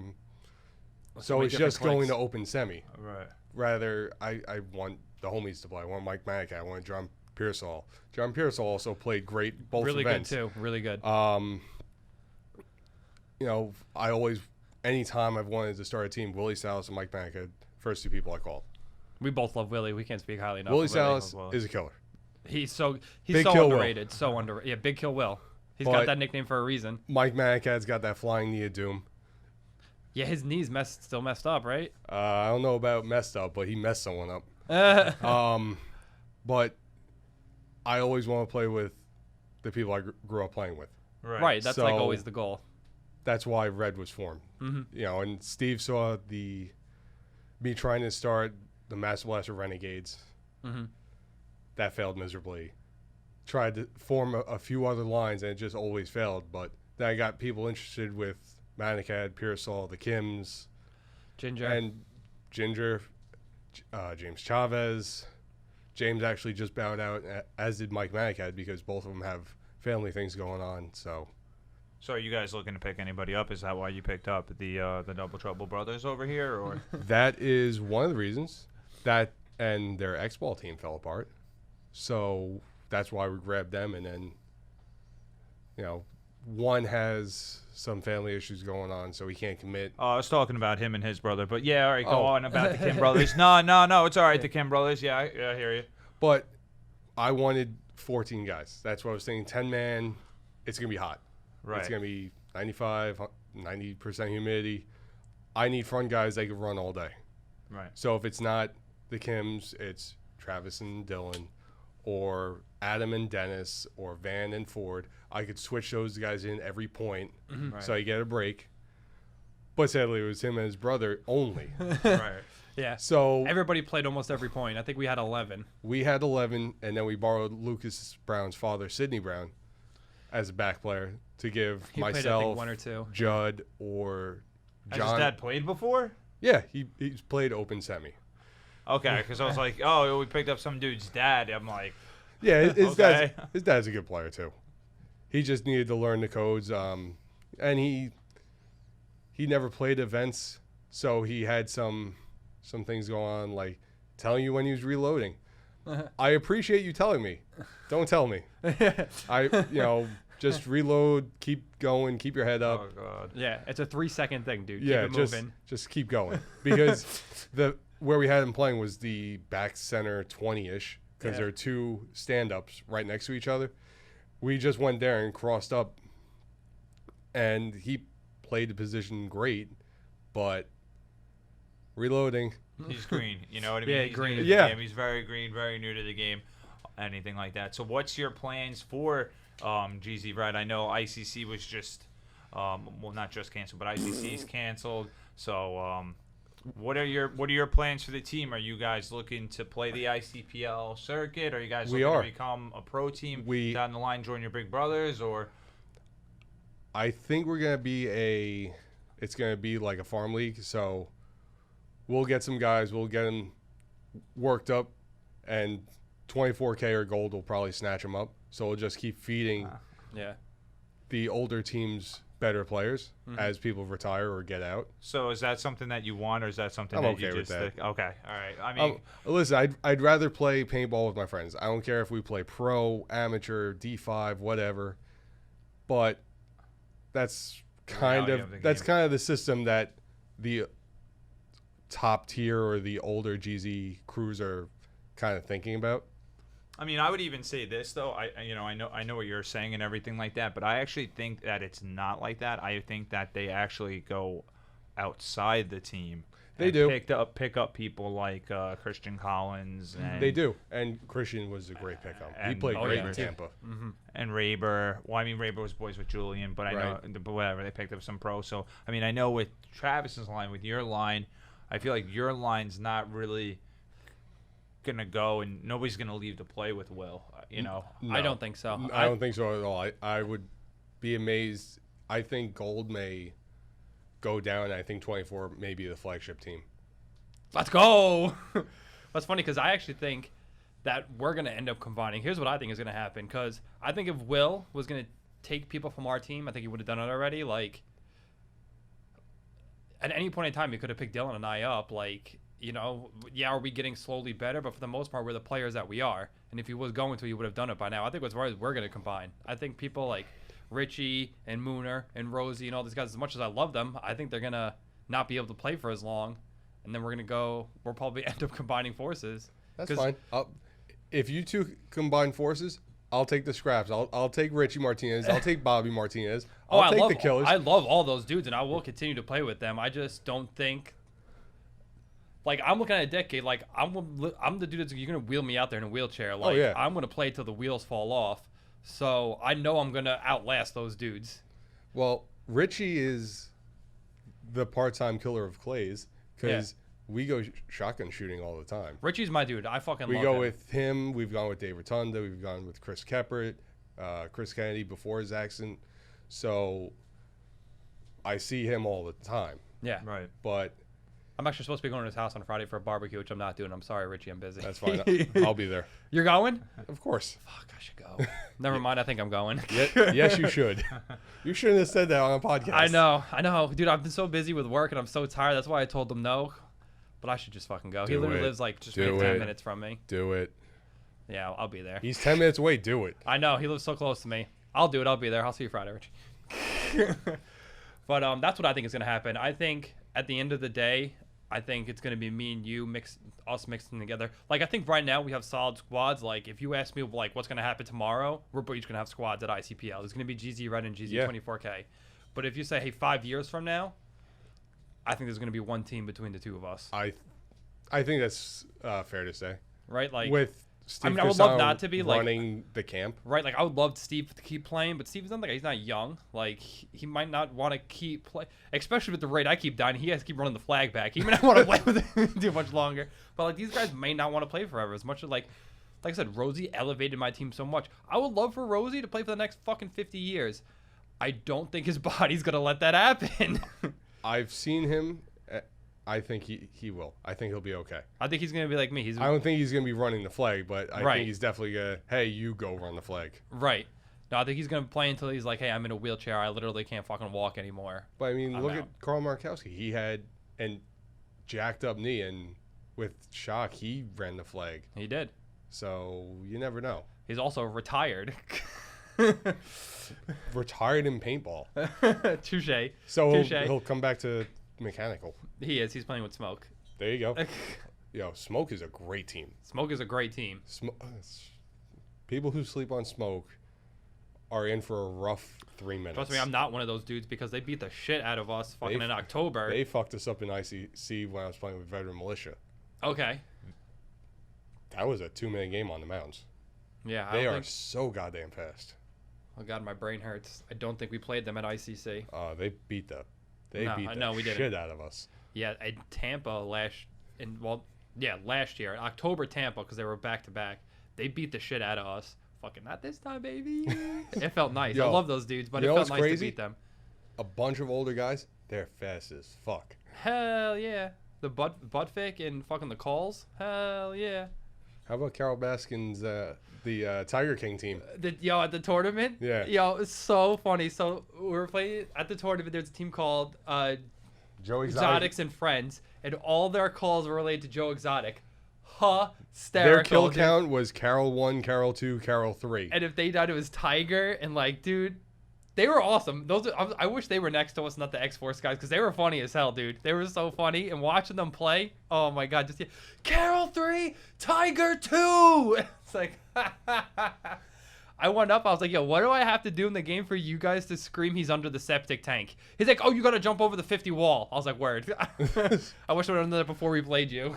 it's just going to open semi. Right. Rather, I want the homies to play. I want Mike Manick. I want John Pearsall. John Pearsall also played great both events. Really good too. Really good. I always, anytime I've wanted to start a team, Willie Salas and Mike Manick are the first 2 people I called. We both love Willie. We can't speak highly enough. Willie Salas is a killer. He's so underrated. So underrated. Yeah, Big Kill Will. He's got that nickname for a reason. Mike Manicad's got that flying knee of doom. Yeah, his knee's still messed up, right? I don't know about messed up, but he messed someone up. But I always want to play with the people I grew up playing with. Right. That's like always the goal. That's why Red was formed. Mm-hmm. And Steve saw me trying to start the Master Blaster Renegades. Mm-hmm. That failed miserably. Tried to form a few other lines, and it just always failed. But Then I got people interested with Manicad, Pearsall, the Kims, Ginger, James Chavez. James actually just bowed out, as did Mike Manicad, because both of them have family things going on. So are you guys looking to pick anybody up? Is that why you picked up the Double Trouble brothers over here, or? That is one of the reasons. That and their X-Ball team fell apart. So that's why we grabbed them. And then, one has some family issues going on, so he can't commit. Oh, I was talking about him and his brother. But, yeah, all right, go on about the Kim brothers. No, it's all right, the Kim brothers. Yeah, I hear you. But I wanted 14 guys. That's what I was thinking. 10-man, it's going to be hot. Right. It's going to be 95, 90% humidity. I need front guys that can run all day. Right. So if it's not the Kims, it's Travis and Dylan, or Adam and Dennis, or Van and Ford. I could switch those guys in every point, so I get a break. But sadly, it was him and his brother only. Right. Yeah. So everybody played almost every point. I think we had 11. We had 11, and then we borrowed Lucas Brown's father, Sidney Brown, as a back player to give myself, played, I think, 1 or 2. Judd, or John. Has his dad played before? Yeah, he's played open semi. Okay, because I was like, oh, we picked up some dude's dad. I'm like, yeah, his okay. dad's a good player too. He just needed to learn the codes, and he never played events, so he had some things going on, like telling you when he was reloading. I appreciate you telling me. Don't tell me. Just reload, keep going, keep your head up. Oh God. Yeah, it's a 3-second thing, dude. Yeah, keep it moving. Just keep going, because where we had him playing was the back center 20-ish, because there are 2 stand-ups right next to each other. We just went there and crossed up, and he played the position great, but reloading. He's green. You know what I mean? Yeah, He's green. New to the game. He's very green, very new to the game, anything like that. So what's your plans for GZ Red? I know ICC was just, not just canceled, but ICC is canceled. So what are your plans for the team? Are you guys looking to play the ICPL circuit? Are you guys looking to become a pro team down the line, join your big brothers, or? I think we're gonna be it's gonna be like a farm league. So we'll get some guys, we'll get them worked up, and 24K or gold will probably snatch them up. So we'll just keep feeding the older teams better players as people retire or get out. So is that something that you want, or is that something I'm that okay you with just that. think? Okay, all right. I mean, listen, I'd rather play paintball with my friends. I don't care if we play pro, amateur, D5, whatever. But that's kind of the system that the top tier or the older GZ crews are kind of thinking about. I mean, I would even say this though. I know what you're saying and everything like that, but I actually think that it's not like that. I think that they actually go outside the team. They do pick up people like Christian Collins. And they do, and Christian was a great pickup. He played great in Tampa. And Raber. Well, I mean, Raber was boys with Julian, but I know, but whatever. They picked up some pros. So I mean, I know with Travis's line, with your line, I feel like your line's not really gonna go, and nobody's gonna leave to play with Will. No, I don't think so. I don't think so at all. I would be amazed. I think Gold may go down. I think 24 may be the flagship team. Let's go. That's funny, because I actually think that we're gonna end up combining. Here's what I think is gonna happen, because I think if Will was gonna take people from our team, I think he would have done it already. Like, at any point in time, he could have picked Dylan and I up. Like, are we getting slowly better? But for the most part, we're the players that we are. And if he was going to, he would have done it by now. I think as far as we're going to combine, I think people like Richie and Mooner and Rosie and all these guys, as much as I love them, I think they're going to not be able to play for as long. And then we'll probably end up combining forces. That's fine. If you two combine forces, I'll take the scraps. I'll take Richie Martinez. I'll take Bobby Martinez. I'll take the killers. I love all those dudes, and I will continue to play with them. I just don't think. Like, I'm looking at a decade. Like, I'm the dude that's you're gonna wheel me out there in a wheelchair. Like, I'm gonna play till the wheels fall off. So I know I'm gonna outlast those dudes. Well, Richie is the part-time killer of clays, because we go shotgun shooting all the time. Richie's my dude. I fucking love him. We go with him. We've gone with Dave Rotunda. We've gone with Chris Keppert, Chris Kennedy before his accident. So I see him all the time. Yeah. Right. But I'm actually supposed to be going to his house on Friday for a barbecue, which I'm not doing. I'm sorry, Richie. I'm busy. that's fine. I'll be there. You're going? Of course. Fuck, I should go. Never mind. I think I'm going. Yes, you should. You shouldn't have said that on a podcast. I know. Dude, I've been so busy with work and I'm so tired. That's why I told them no. But I should just fucking go. He literally lives like just 10 minutes from me. Do it. Yeah, I'll be there. He's 10 minutes away. Do it. I know. He lives so close to me. I'll do it. I'll be there. I'll see you Friday, Richie. But that's what I think is going to happen. I think at the end of the day, I think it's going to be me and you us mixing together. Like, I think right now we have solid squads. Like, if you ask me, like, what's going to happen tomorrow, we're each going to have squads at ICPL. There's going to be GZ Red and GZ 24K. But if you say, hey, 5 years from now, I think there's going to be one team between the two of us. I think that's fair to say. Right? Like, with Steve I would love not to be running the camp. Right, like I would love Steve to keep playing, but Steve's not like he's not young. Like he might not want to keep play, especially with the rate I keep dying. He has to keep running the flag back. He may not want to play with it too much longer. But like these guys may not want to play forever. As much as like I said, Rosie elevated my team so much. I would love for Rosie to play for the next fucking 50 years. I don't think his body's gonna let that happen. I've seen him. I think he will. I think he'll be okay. I think he's going to be like me. I don't think he's going to be running the flag, but I think he's definitely going to, hey, you go run the flag. Right. No, I think he's going to play until he's like, hey, I'm in a wheelchair. I literally can't fucking walk anymore. But, I mean, look at Carl Markowski. He had a jacked up knee, and with shock, he ran the flag. He did. So, you never know. He's also retired. Retired in paintball. Touche. So he'll come back to mechanical. He is. He's playing with Smoke. There you go. Yo, Smoke is a great team. Smoke is a great team. People who sleep on Smoke are in for a rough 3 minutes. Trust me, I'm not one of those dudes because they beat the shit out of us fucking in October. They fucked us up in ICC when I was playing with Veteran Militia. Okay. That was a 2-minute game on the mounds. Yeah, they are so goddamn fast. Oh god, my brain hurts. I don't think we played them at ICC. They beat the shit out of us. Yeah, at Tampa last year, in October Tampa, because they were back to back. They beat the shit out of us. Fucking not this time, baby. It felt nice. I love those dudes, but it felt nice to beat them. A bunch of older guys, they're fast as fuck. Hell yeah. The Buttfick and fucking the Calls. Hell yeah. How about Carol Baskin's the Tiger King team? At the tournament? Yeah. Yo, it's so funny. So we were playing at the tournament. There's a team called Joe Exotics and Friends, and all their calls were related to Joe Exotic. Hysterical. Their kill count was Carol 1, Carol 2, Carol 3. And if they died, it was Tiger. And like, dude, they were awesome. I wish they were next to us, not the X-Force guys, because they were funny as hell, dude. They were so funny. And watching them play, oh my god, just Carol 3, Tiger 2. It's like, I went up. I was like, yo, what do I have to do in the game for you guys to scream he's under the septic tank? He's like, oh, you got to jump over the 50 wall. I was like, word. I wish I would have done that before we played you.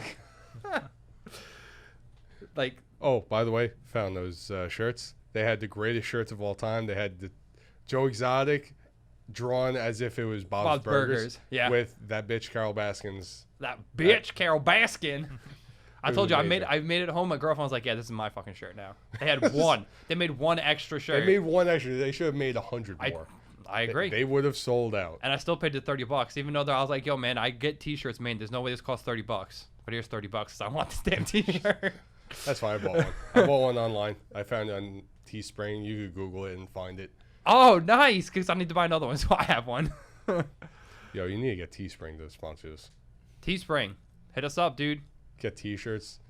Like, oh, by the way, found those shirts. They had the greatest shirts of all time. They had the Joe Exotic drawn as if it was Bob's Burgers. Yeah. With that bitch Carol Baskins. Carol Baskin. I told you, I made it home. My girlfriend was like, yeah, this is my fucking shirt now. They had one. They made one extra shirt. They made one extra. They should have made 100 more. I agree. They would have sold out. And I still paid the $30, even though I was like, yo, man, I get T-shirts made. There's no way this costs $30. But here's $30 because I want this damn T-shirt. That's why I bought one. I bought one online. I found it on Teespring. You could Google it and find it. Oh, nice, because I need to buy another one, so I have one. Yo, you need to get Teespring to sponsor us. Teespring. Hit us up, dude. Get T-shirts.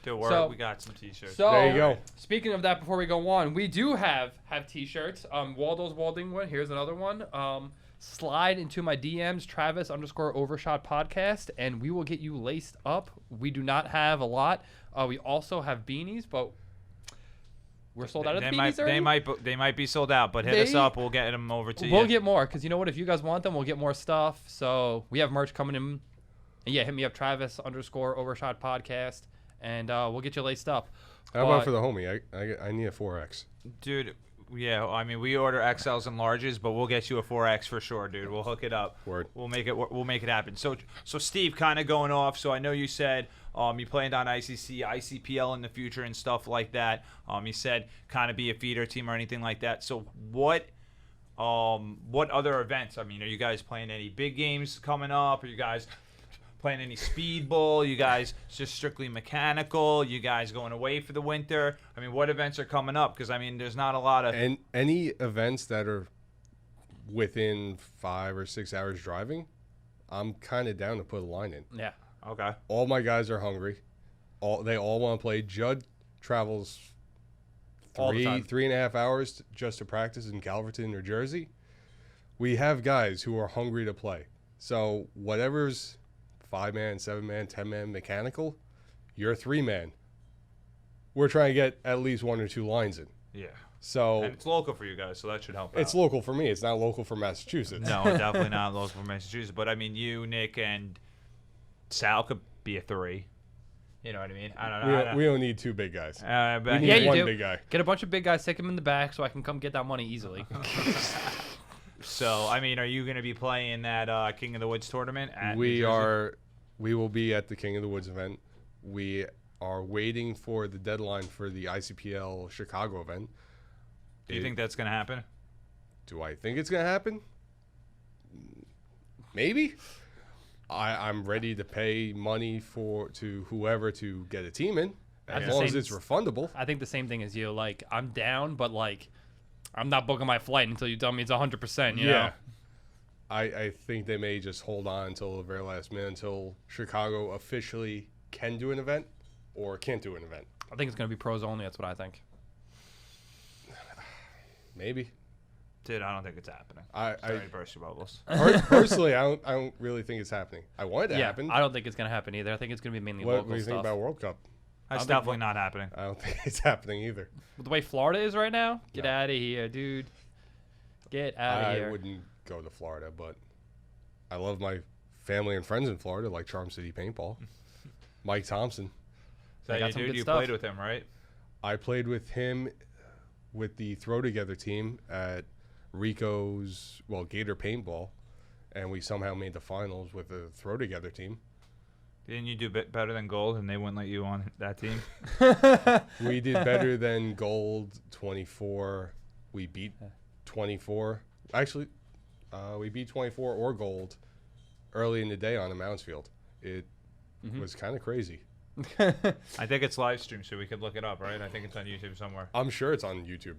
We got some T-shirts. So, there you go. Speaking of that, before we go on, we do have T-shirts. Waldo's Walding one. Here's another one. Slide into my DMs, Travis_Overshot podcast, and we will get you laced up. We do not have a lot. We also have beanies, but we're sold out of the beanies already. They might be sold out, but hit us up. We'll get them over to you. We'll get more, because you know what? If you guys want them, we'll get more stuff. So we have merch coming in. And yeah, hit me up, Travis_Overshot podcast, and we'll get you laced up. How about for the homie? I need a 4X. Dude, yeah, I mean, we order XLs and larges, but we'll get you a 4X for sure, dude. We'll hook it up. Word. We'll make it happen. So Steve, kind of going off. So I know you said you planned on ICC, ICPL in the future and stuff like that. You said kind of be a feeder team or anything like that. So what what other events? I mean, are you guys playing any big games coming up? Are you guys playing any speedball? You guys just strictly mechanical? You guys going away for the winter? I mean, what events are coming up? Because, I mean, there's not a lot of... And any events that are within 5 or 6 hours driving, I'm kind of down to put a line in. Yeah. Okay. All my guys are hungry. They all want to play. Judd travels 3.5 hours just to practice in Calverton, New Jersey. We have guys who are hungry to play. So whatever's 5-man, 7-man, 10-man mechanical, you're 3-man. We're trying to get at least 1 or 2 lines in. Yeah. So and it's local for you guys, so that should help It's out. local for me. It's not local for Massachusetts. No, definitely not local for Massachusetts. But, I mean, you, Nick, and Sal could be a 3. You know what I mean? I don't know. We don't need 2 big guys. But we need you 1 do. big guy. Get a bunch of big guys, stick them in the back so I can come get that money easily. So, I mean, are you going to be playing that King of the Woods tournament at We will be at the King of the Woods event. We are waiting for the deadline for the ICPL Chicago event. Do you think that's going to happen? Do I think it's going to happen? Maybe. I'm ready to pay money to whoever to get a team in, as long as it's refundable. I think the same thing as you. Like, I'm down, but, like, I'm not booking my flight until you tell me it's 100%, you know? I think they may just hold on until the very last minute until Chicago officially can do an event or can't do an event. I think it's going to be pros only. That's what I think. Maybe. Dude, I don't think it's happening. I burst your bubbles. Personally, I don't really think it's happening. I want it to happen. I don't think it's going to happen either. I think it's going to be mainly What local do you think stuff. about World Cup? That's definitely not happening. I don't think it's happening either. With the way Florida is right now, get out of here, dude. Get out of here. I wouldn't go to Florida, but I love my family and friends in Florida, like Charm City Paintball. Mike Thompson. So got some dude, good you stuff. played with him, right? I played with him with the Throw Together team at Rico's, Gator Paintball, and we somehow made the finals with the Throw Together team. Didn't you do better than Gold, and they wouldn't let you on that team? We did better than Gold 24. We beat 24. Actually, we beat 24 or Gold early in the day on a mounds field. It was kind of crazy. I think it's live stream, so we could look it up, right? I think it's on YouTube somewhere. I'm sure it's on YouTube.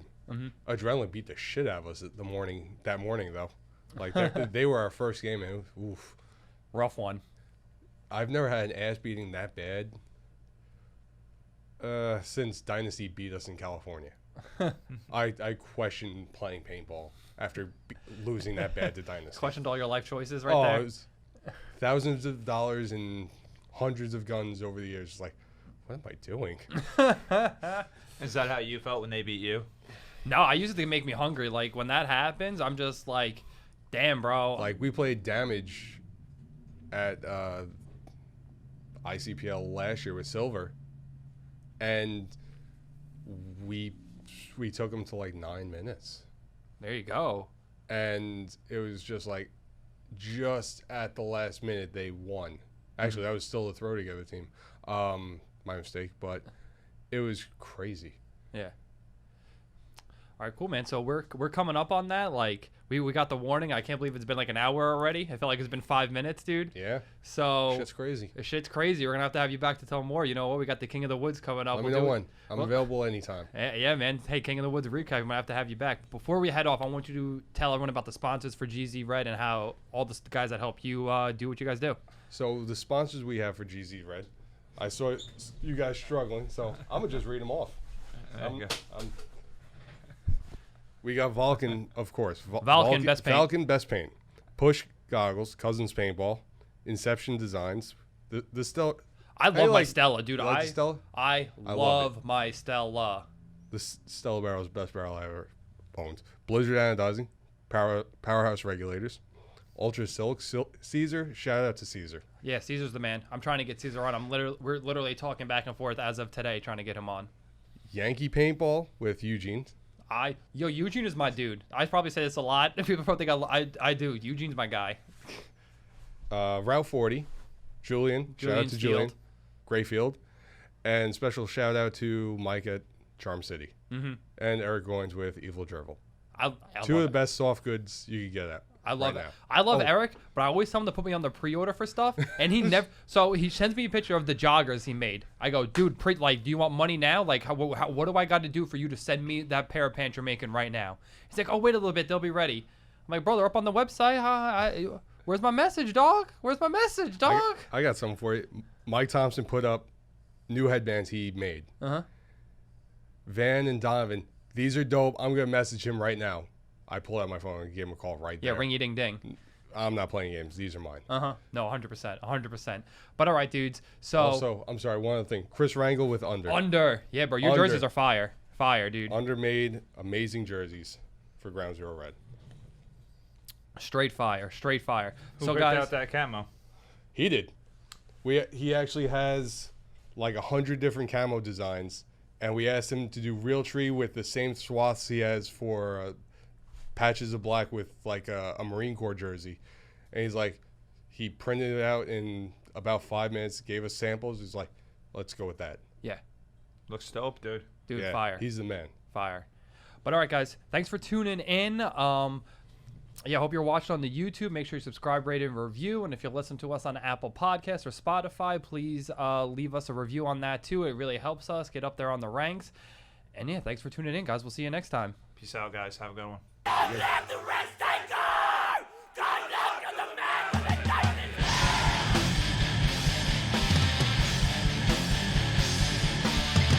Adrenaline beat the shit out of us that morning, though. Like, they were our first game, and it was, oof. Rough one. I've never had an ass beating that bad since Dynasty beat us in California. I questioned playing paintball after losing that bad to Dynasty. Questioned all your life choices right there. It was thousands of dollars and hundreds of guns over the years. Like, what am I doing? Is that how you felt when they beat you? No, I used it to make me hungry. Like, when that happens, I'm just like, damn, bro. Like, we played Damage at ICPL last year with Silver, and we took them to like 9 minutes. There you go. And it was just like, just at the last minute, they won. Actually, that was still a Throw Together team. My mistake, but it was crazy. Yeah. All right, cool, man. So we're coming up on that. Like, we got the warning. I can't believe it's been like an hour already. I feel like it's been 5 minutes, dude. Yeah. So Shit's crazy. Shit's crazy. We're gonna have to have you back to tell more. You know what? We got the King of the Woods coming up. Let me know when. I'm available anytime. Yeah, man. Hey, King of the Woods recap. We might have to have you back. Before we head off, I want you to tell everyone about the sponsors for GZ Red and how all the guys that help you do what you guys do. So the sponsors we have for GZ Red, I saw you guys struggling, so I'm gonna just read them off. We got Vulcan, of course. Vulcan Best Paint. Vulcan Best Paint. Push Goggles, Cousins Paintball, Inception Designs. The Stella. I love my Stella, dude. You like the Stella? I love my Stella. The Stella barrel is the best barrel I ever owned. Blizzard Anodizing, Powerhouse Regulators, Ultra Silk, Caesar. Shout out to Caesar. Yeah, Caesar's the man. I'm trying to get Caesar on. We're literally talking back and forth as of today, trying to get him on. Yankee Paintball with Eugene. Eugene is my dude. I probably say this a lot. People probably think I do. Eugene's my guy. Route 40, Julian. Shout out to Julian. Grayfield. And special shout out to Mike at Charm City. And Eric Goins with Evil Gerbil. Two of the best soft goods you can get at. I love it. I love Eric, but I always tell him to put me on the pre-order for stuff, and he never. So he sends me a picture of the joggers he made. I go, dude, do you want money now? Like, what do I got to do for you to send me that pair of pants you're making right now? He's like, oh, wait a little bit, they'll be ready. I'm like, bro, they're up on the website. Where's my message, dog? Where's my message, dog? I got something for you. Mike Thompson put up new headbands he made. Van and Donovan, these are dope. I'm gonna message him right now. I pulled out my phone and gave him a call right there. Yeah, ringy ding ding. I'm not playing games. These are mine. No, 100%. But all right, dudes. So also, I'm sorry, one other thing. Chris Rangel with Under. Yeah, bro, your jerseys are fire. Fire, dude. Under made amazing jerseys for Ground Zero Red. Straight fire. Who So picked guys, out that camo? He did. He actually has like 100 different camo designs, and we asked him to do Realtree with the same swaths he has for patches of black with like a Marine Corps jersey. And he's like, he printed it out in about 5 minutes, gave us samples. He's like, let's go with that. Yeah. Looks dope, dude. Dude, yeah, fire. He's the man. Fire. But all right, guys, thanks for tuning in. Yeah, I hope you're watching on the YouTube. Make sure you subscribe, rate, and review. And if you listen to us on Apple Podcasts or Spotify, please leave us a review on that too. It really helps us get up there on the ranks. And yeah, thanks for tuning in, guys. We'll see you next time. Peace out, guys. Have a good one.